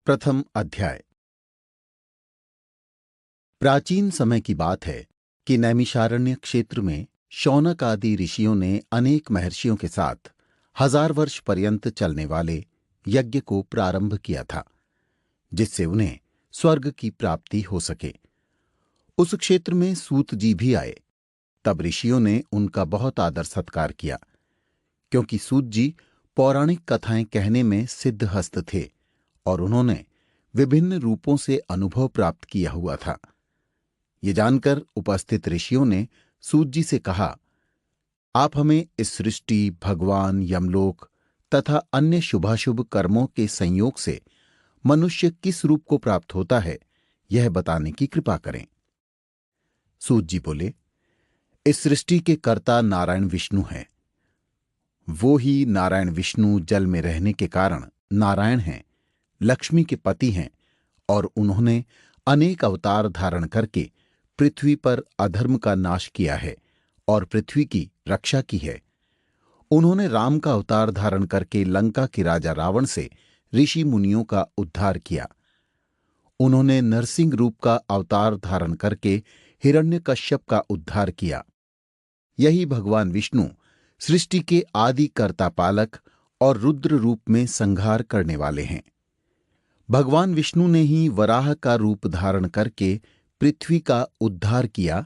प्रथम अध्याय। प्राचीन समय की बात है कि नैमिषारण्य क्षेत्र में शौनक आदि ऋषियों ने अनेक महर्षियों के साथ 1000 वर्ष पर्यंत चलने वाले यज्ञ को प्रारंभ किया था, जिससे उन्हें स्वर्ग की प्राप्ति हो सके। उस क्षेत्र में सूत जी भी आए। तब ऋषियों ने उनका बहुत आदर सत्कार किया, क्योंकि सूत जी पौराणिक कथाएं कहने में सिद्धहस्त थे और उन्होंने विभिन्न रूपों से अनुभव प्राप्त किया हुआ था। ये जानकर उपस्थित ऋषियों ने सूत जी से कहा, आप हमें इस सृष्टि, भगवान, यमलोक तथा अन्य शुभाशुभ कर्मों के संयोग से मनुष्य किस रूप को प्राप्त होता है, यह बताने की कृपा करें। सूत जी बोले, इस सृष्टि के कर्ता नारायण विष्णु हैं। वो ही नारायण विष्णु जल में रहने के कारण नारायण हैं, लक्ष्मी के पति हैं और उन्होंने अनेक अवतार धारण करके पृथ्वी पर अधर्म का नाश किया है और पृथ्वी की रक्षा की है। उन्होंने राम का अवतार धारण करके लंका के राजा रावण से ऋषि मुनियों का उद्धार किया। उन्होंने नरसिंह रूप का अवतार धारण करके हिरण्यकश्यप का उद्धार किया। यही भगवान विष्णु सृष्टि के आदि कर्ता पालक और रुद्र रूप में संहार करने वाले हैं। भगवान विष्णु ने ही वराह का रूप धारण करके पृथ्वी का उद्धार किया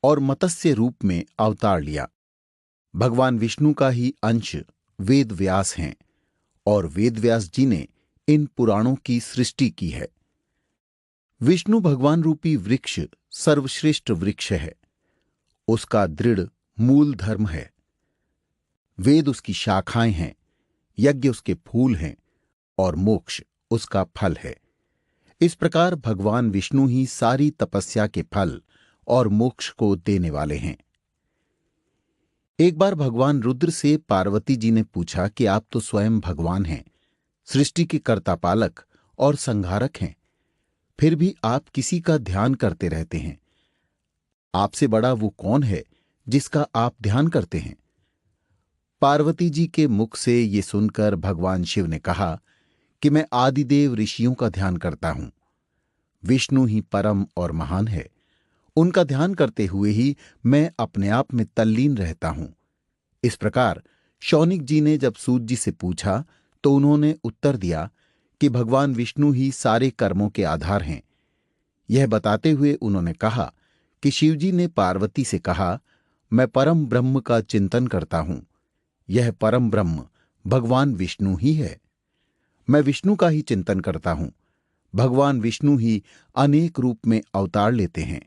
और मत्स्य रूप में अवतार लिया। भगवान विष्णु का ही अंश वेद व्यास हैं और वेद व्यास जी ने इन पुराणों की सृष्टि की है। विष्णु भगवान रूपी वृक्ष सर्वश्रेष्ठ वृक्ष है। उसका दृढ़ मूल धर्म है। वेद उसकी शाखाएं हैं, यज्ञ उसके फूल हैं और मोक्ष उसका फल है। इस प्रकार भगवान विष्णु ही सारी तपस्या के फल और मोक्ष को देने वाले हैं। एक बार भगवान रुद्र से पार्वती जी ने पूछा कि आप तो स्वयं भगवान हैं, सृष्टि के कर्ता पालक और संहारक हैं, फिर भी आप किसी का ध्यान करते रहते हैं। आपसे बड़ा वो कौन है जिसका आप ध्यान करते हैं? पार्वती जी के मुख से ये सुनकर भगवान शिव ने कहा कि मैं आदिदेव ऋषियों का ध्यान करता हूं। विष्णु ही परम और महान है। उनका ध्यान करते हुए ही मैं अपने आप में तल्लीन रहता हूं। इस प्रकार शौनिक जी ने जब सूत जी से पूछा तो उन्होंने उत्तर दिया कि भगवान विष्णु ही सारे कर्मों के आधार हैं। यह बताते हुए उन्होंने कहा कि शिवजी ने पार्वती से कहा, मैं परम ब्रह्म का चिंतन करता हूं। यह परम ब्रह्म भगवान विष्णु ही है। मैं विष्णु का ही चिंतन करता हूं। भगवान विष्णु ही अनेक रूप में अवतार लेते हैं।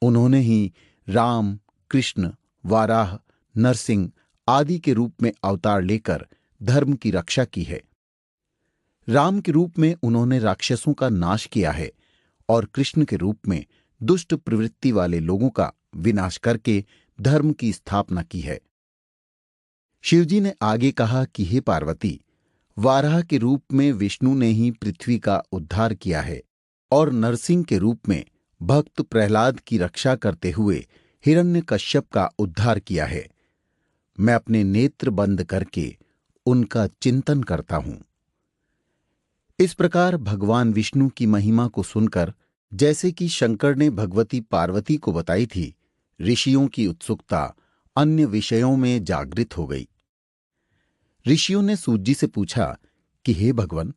उन्होंने ही राम, कृष्ण, वाराह, नरसिंह आदि के रूप में अवतार लेकर धर्म की रक्षा की है। राम के रूप में उन्होंने राक्षसों का नाश किया है और कृष्ण के रूप में दुष्ट प्रवृत्ति वाले लोगों का विनाश करके धर्म की स्थापना की है। शिवजी ने आगे कहा कि हे पार्वती, वाराह के रूप में विष्णु ने ही पृथ्वी का उद्धार किया है और नरसिंह के रूप में भक्त प्रहलाद की रक्षा करते हुए हिरण्यकश्यप का उद्धार किया है। मैं अपने नेत्र बंद करके उनका चिंतन करता हूं। इस प्रकार भगवान विष्णु की महिमा को सुनकर, जैसे कि शंकर ने भगवती पार्वती को बताई थी, ऋषियों की उत्सुकता अन्य विषयों में जागृत हो गई। ऋषियों ने सूत जी से पूछा कि हे भगवान,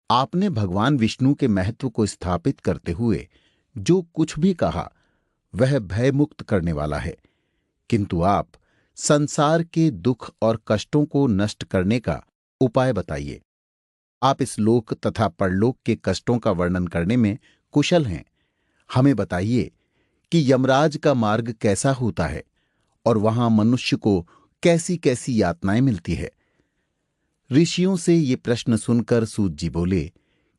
आपने भगवान विष्णु के महत्व को स्थापित करते हुए जो कुछ भी कहा वह भयमुक्त करने वाला है, किंतु आप संसार के दुख और कष्टों को नष्ट करने का उपाय बताइए। आप इस लोक तथा परलोक के कष्टों का वर्णन करने में कुशल हैं। हमें बताइए कि यमराज का मार्ग कैसा होता है और वहां मनुष्य को कैसी कैसी यातनाएं मिलती है। ऋषियों से ये प्रश्न सुनकर सूत जी बोले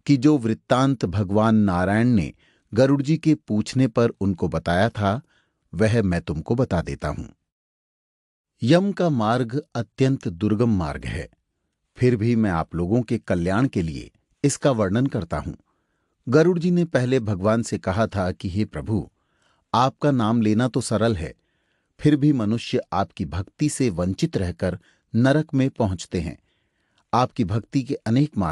कि जो वृत्तांत भगवान नारायण ने गरुड़ जी के पूछने पर उनको बताया था, वह मैं तुमको बता देता हूं। यम का मार्ग अत्यंत दुर्गम मार्ग है, फिर भी मैं आप लोगों के कल्याण के लिए इसका वर्णन करता हूं। गरुड़ जी ने पहले भगवान से कहा था कि हे प्रभु, आपका नाम लेना तो सरल है, फिर भी मनुष्य आपकी भक्ति से वंचित रहकर नरक में पहुंचते हैं। आपकी भक्ति के अनेक मार्ग